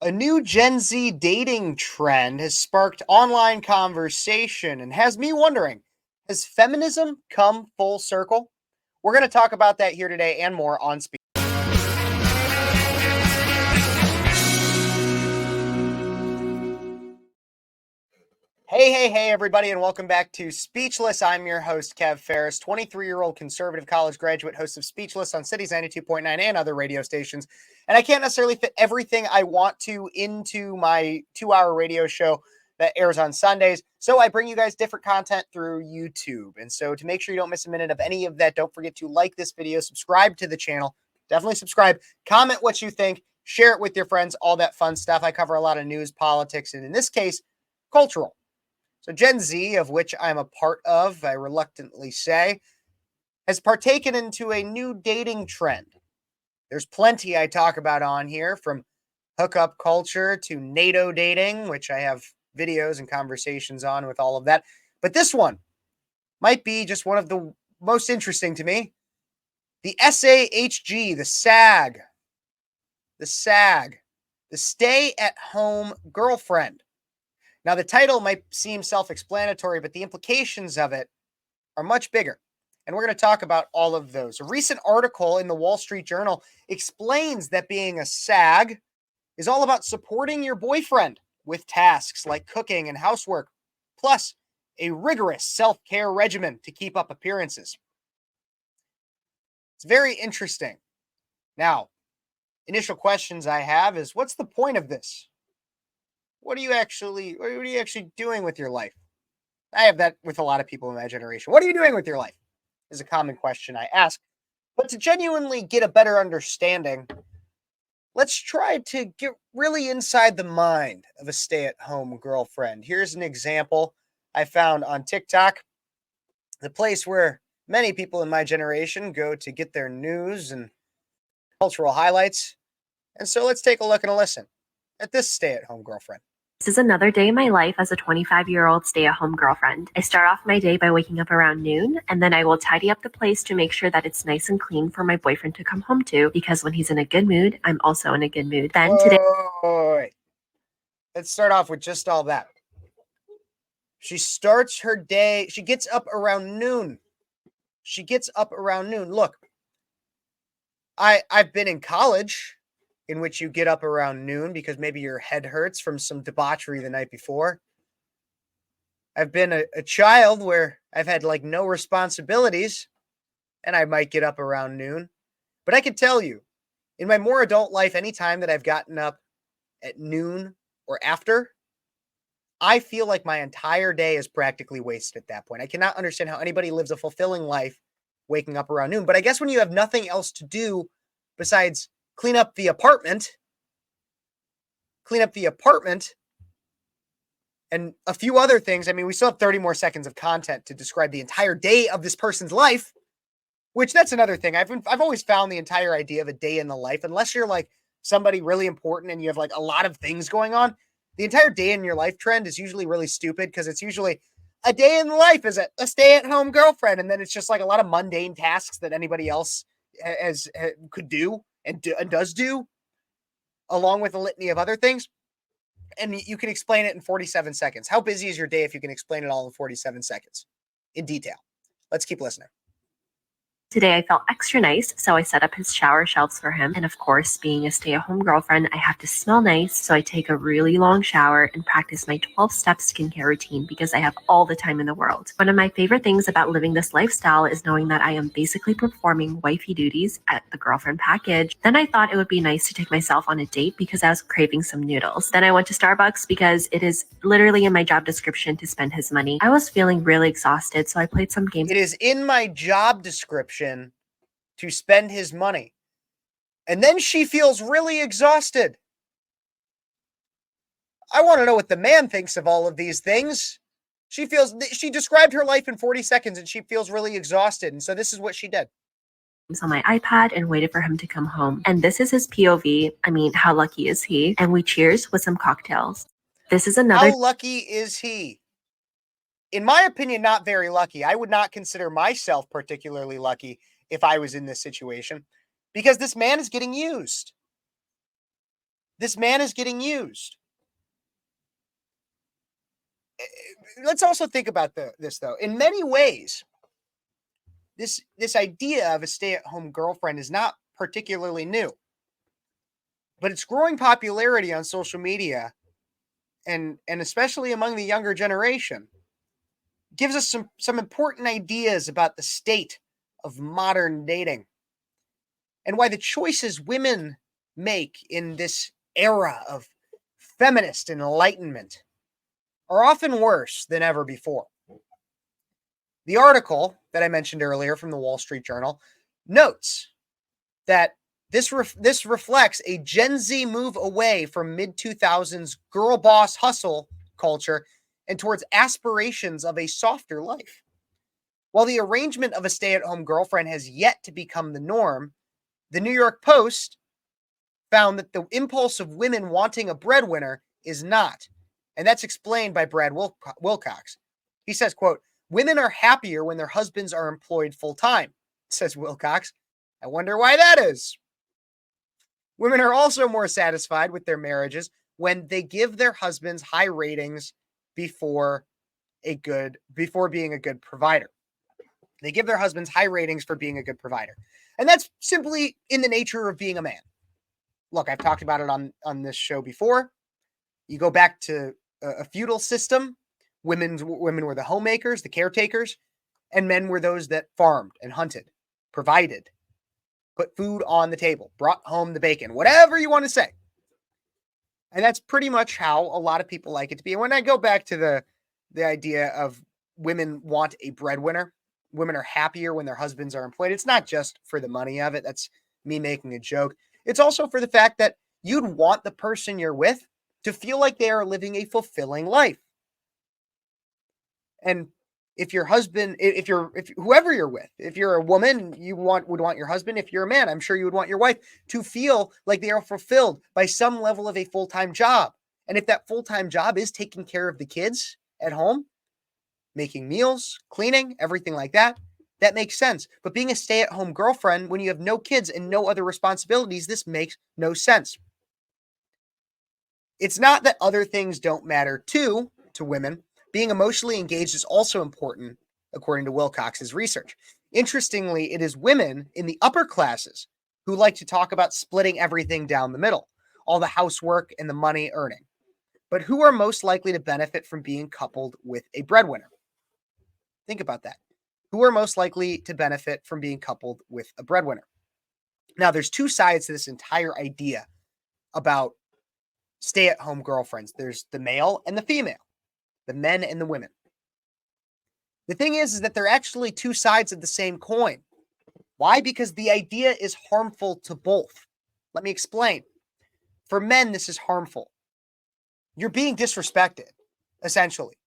A new Gen Z dating trend has sparked online conversation and has me wondering, has feminism come full circle? We're going to talk about that here today and more on Speak. Hey, everybody, and welcome back to Speechless. I'm your host, Kev Phares, 23-year-old conservative college graduate, host of Speechless on Cities 92.9 and other radio stations. And I can't necessarily fit everything I want to into my 2-hour radio show that airs on Sundays. So I bring you guys different content through YouTube. And so to make sure you don't miss a minute of any of that, don't forget to like this video, subscribe to the channel, definitely subscribe, comment what you think, share it with your friends, all that fun stuff. I cover a lot of news, politics, and in this case, cultural. So Gen Z, of which I'm a part of, I reluctantly say, has partaken into a new dating trend. There's plenty I talk about on here, from hookup culture to NATO dating, which I have videos and conversations on with all of that. But this one might be just one of the most interesting to me. The SAHG, the SAG, the stay-at-home girlfriend. Now, the title might seem self-explanatory, but the implications of it are much bigger. And we're going to talk about all of those. A recent article in the Wall Street Journal explains that being a SAG is all about supporting your boyfriend with tasks like cooking and housework, plus a rigorous self-care regimen to keep up appearances. It's very interesting. Now, initial questions I have is, what's the point of this? What are you actually doing with your life? I have that with a lot of people in my generation. What are you doing with your life? Is a common question I ask. But to genuinely get a better understanding, let's try to get really inside the mind of a stay-at-home girlfriend. Here's an example I found on TikTok, the place where many people in my generation go to get their news and cultural highlights. And so let's take a look and a listen at this stay-at-home girlfriend. This is another day in my life as a 25-year-old stay-at-home girlfriend. I start off my day by waking up around noon, and then I will tidy up the place to make sure that it's nice and clean for my boyfriend to come home to, because when he's in a good mood, I'm also in a good mood. Then today... Wait. Let's start off with just all that. She starts her day, she gets up around noon. Look, I've been in college, in which you get up around noon because maybe your head hurts from some debauchery the night before. I've been a child where I've had like no responsibilities, and I might get up around noon. But I can tell you, in my more adult life, any time that I've gotten up at noon or after, I feel like my entire day is practically wasted at that point. I cannot understand how anybody lives a fulfilling life waking up around noon. But I guess when you have nothing else to do besides clean up the apartment, and a few other things. I mean, we still have 30 more seconds of content to describe the entire day of this person's life, which that's another thing. I've always found the entire idea of a day in the life, unless you're like somebody really important and you have like a lot of things going on, the entire day in your life trend is usually really stupid, because it's usually a day in the life as a stay-at-home girlfriend, and then it's just like a lot of mundane tasks that anybody else could do and does do, along with a litany of other things. And you can explain it in 47 seconds. How busy is your day if you can explain it all in 47 seconds in detail? Let's keep listening. Today I felt extra nice, so I set up his shower shelves for him. And of course, being a stay-at-home girlfriend, I have to smell nice, so I take a really long shower and practice my 12-step skincare routine because I have all the time in the world. One of my favorite things about living this lifestyle is knowing that I am basically performing wifey duties at the girlfriend package. Then I thought it would be nice to take myself on a date because I was craving some noodles. Then I went to Starbucks because it is literally in my job description to spend his money. I was feeling really exhausted, so I played some games. It is in my job description to spend his money. And then she feels really exhausted. I want to know what the man thinks of all of these things. She described her life in 40 seconds and she feels really exhausted. And so this is what she did. On my iPad and waited for him to come home. And this is his POV. I mean, how lucky is he? And we cheers with some cocktails. This is another... How lucky is he? In my opinion, not very lucky. I would not consider myself particularly lucky if I was in this situation, because this man is getting used. This man is getting used. Let's also think about this, though. In many ways, this idea of a stay-at-home girlfriend is not particularly new, but its growing popularity on social media and especially among the younger generation gives us some important ideas about the state of modern dating and why the choices women make in this era of feminist enlightenment are often worse than ever before. The article that I mentioned earlier from the Wall Street Journal notes that this reflects a Gen Z move away from mid-2000s girl boss hustle culture and towards aspirations of a softer life. While the arrangement of a stay-at-home girlfriend has yet to become the norm, the New York Post found that the impulse of women wanting a breadwinner is not. And that's explained by Brad Wilcox. He says, quote, "Women are happier when their husbands are employed full-time," says Wilcox. I wonder why that is. Women are also more satisfied with their marriages when they give their husbands high ratings before being a good provider. They give their husbands high ratings for being a good provider. And that's simply in the nature of being a man. Look, I've talked about it on this show before. You go back to a feudal system. Women were the homemakers, the caretakers, and men were those that farmed and hunted, provided, put food on the table, brought home the bacon, whatever you want to say. And that's pretty much how a lot of people like it to be. And when I go back to the idea of women want a breadwinner, women are happier when their husbands are employed, it's not just for the money of it. That's me making a joke. It's also for the fact that you'd want the person you're with to feel like they are living a fulfilling life. And if your husband, if whoever you're with, if you're a woman, would want your husband. If you're a man, I'm sure you would want your wife to feel like they are fulfilled by some level of a full-time job. And if that full-time job is taking care of the kids at home, making meals, cleaning, everything like that, that makes sense. But being a stay-at-home girlfriend when you have no kids and no other responsibilities, this makes no sense. It's not that other things don't matter to women. Being emotionally engaged is also important, according to Wilcox's research. Interestingly, it is women in the upper classes who like to talk about splitting everything down the middle, all the housework and the money earning. But who are most likely to benefit from being coupled with a breadwinner? Think about that. Who are most likely to benefit from being coupled with a breadwinner? Now, there's two sides to this entire idea about stay-at-home girlfriends. There's the male and the female. The men and the women. The thing is that they're actually two sides of the same coin. Why? Because the idea is harmful to both. Let me explain. For men, this is harmful. You're being disrespected, essentially.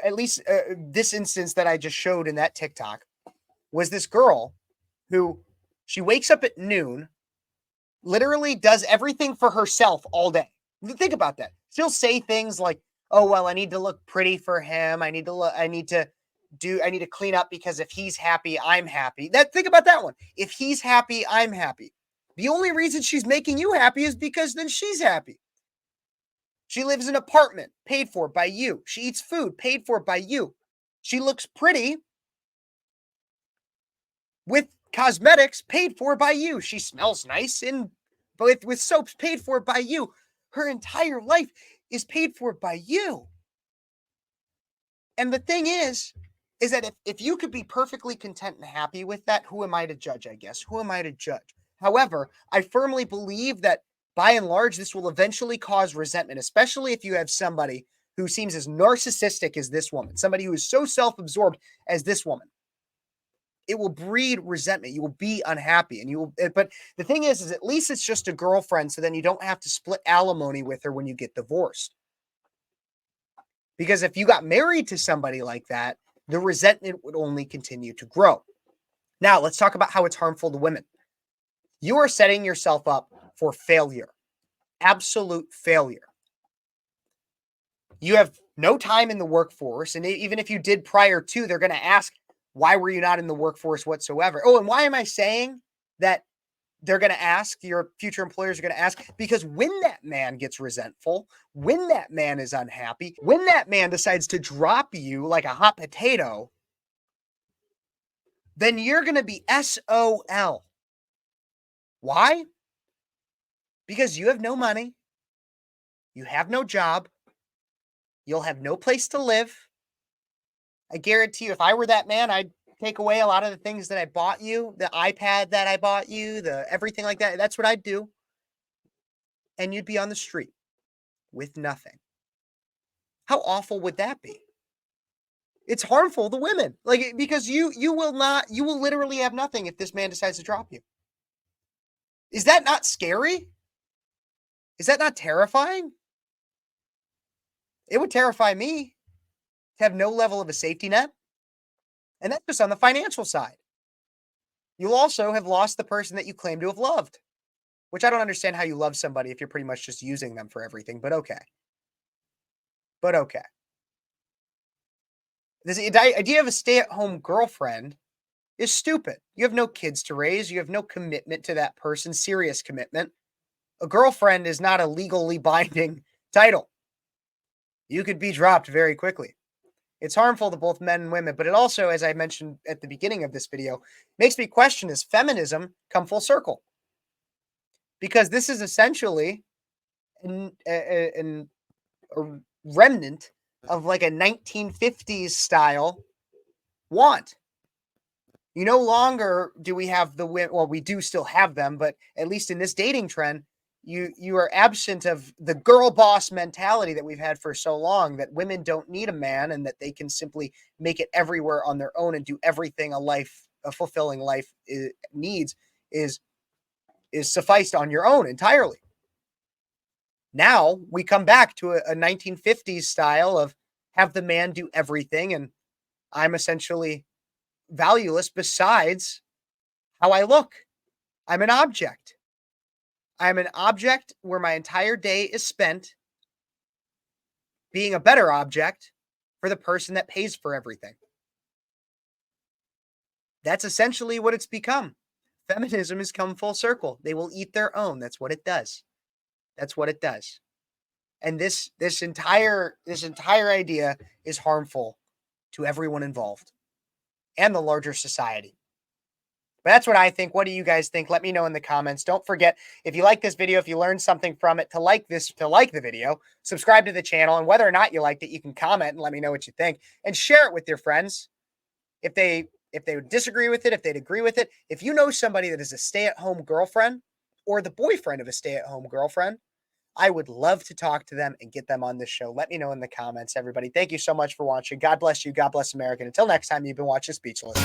At least this instance that I just showed in that TikTok was this girl who she wakes up at noon, literally does everything for herself all day. Think about that. She'll say things like, oh, well, I need to look pretty for him. I need to clean up because if he's happy, I'm happy. Think about that one. If he's happy, I'm happy. The only reason she's making you happy is because then she's happy. She lives in an apartment paid for by you. She eats food paid for by you. She looks pretty with cosmetics paid for by you. She smells nice with soaps paid for by you. Her entire life is paid for by you. And the thing is that if you could be perfectly content and happy with that, who am I to judge, I guess? Who am I to judge? However, I firmly believe that by and large, this will eventually cause resentment, especially if you have somebody who seems as narcissistic as this woman, somebody who is so self-absorbed as this woman. It will breed resentment. You will be unhappy. But the thing is at least it's just a girlfriend. So then you don't have to split alimony with her when you get divorced. Because if you got married to somebody like that, the resentment would only continue to grow. Now let's talk about how it's harmful to women. You are setting yourself up for failure, absolute failure. You have no time in the workforce. And even if you did prior to, they're going to ask, why were you not in the workforce whatsoever? Oh, and why am I saying that they're going to ask, your future employers are going to ask, because when that man gets resentful, when that man is unhappy, when that man decides to drop you like a hot potato, then you're going to be SOL. Why? Because you have no money, you have no job, you'll have no place to live. I guarantee you, if I were that man, I'd take away a lot of the things that I bought you, the iPad that I bought you, the everything like that. That's what I'd do. And you'd be on the street with nothing. How awful would that be? It's harmful to women. Like, because you will literally have nothing if this man decides to drop you. Is that not scary? Is that not terrifying? It would terrify me to have no level of a safety net. And that's just on the financial side. You'll also have lost the person that you claim to have loved, which I don't understand how you love somebody if you're pretty much just using them for everything, but okay. But okay. This idea of a stay-at-home girlfriend is stupid. You have no kids to raise. You have no commitment to that person, serious commitment. A girlfriend is not a legally binding title. You could be dropped very quickly. It's harmful to both men and women, but it also, as I mentioned at the beginning of this video, makes me question, has feminism come full circle? Because this is essentially a remnant of like a 1950s style want. You no longer do we have the women, well, we do still have them, but at least in this dating trend, you are absent of the girl boss mentality that we've had for so long, that women don't need a man and that they can simply make it everywhere on their own and do everything a fulfilling life needs is sufficed on your own entirely. Now we come back to a 1950s style of have the man do everything, and I'm essentially valueless besides how I look. I'm an object. I'm an object where my entire day is spent being a better object for the person that pays for everything. That's essentially what it's become. Feminism has come full circle. They will eat their own. That's what it does. That's what it does. And this entire idea is harmful to everyone involved and the larger society. But that's what I think. What do you guys think? Let me know in the comments. Don't forget, if you like this video, if you learned something from it, to like the video, subscribe to the channel, and whether or not you liked it, you can comment and let me know what you think, and share it with your friends. If they would disagree with it, if they'd agree with it, if you know somebody that is a stay-at-home girlfriend or the boyfriend of a stay-at-home girlfriend, I would love to talk to them and get them on this show. Let me know in the comments, everybody. Thank you so much for watching. God bless you. God bless America. Until next time, you've been watching Speechless.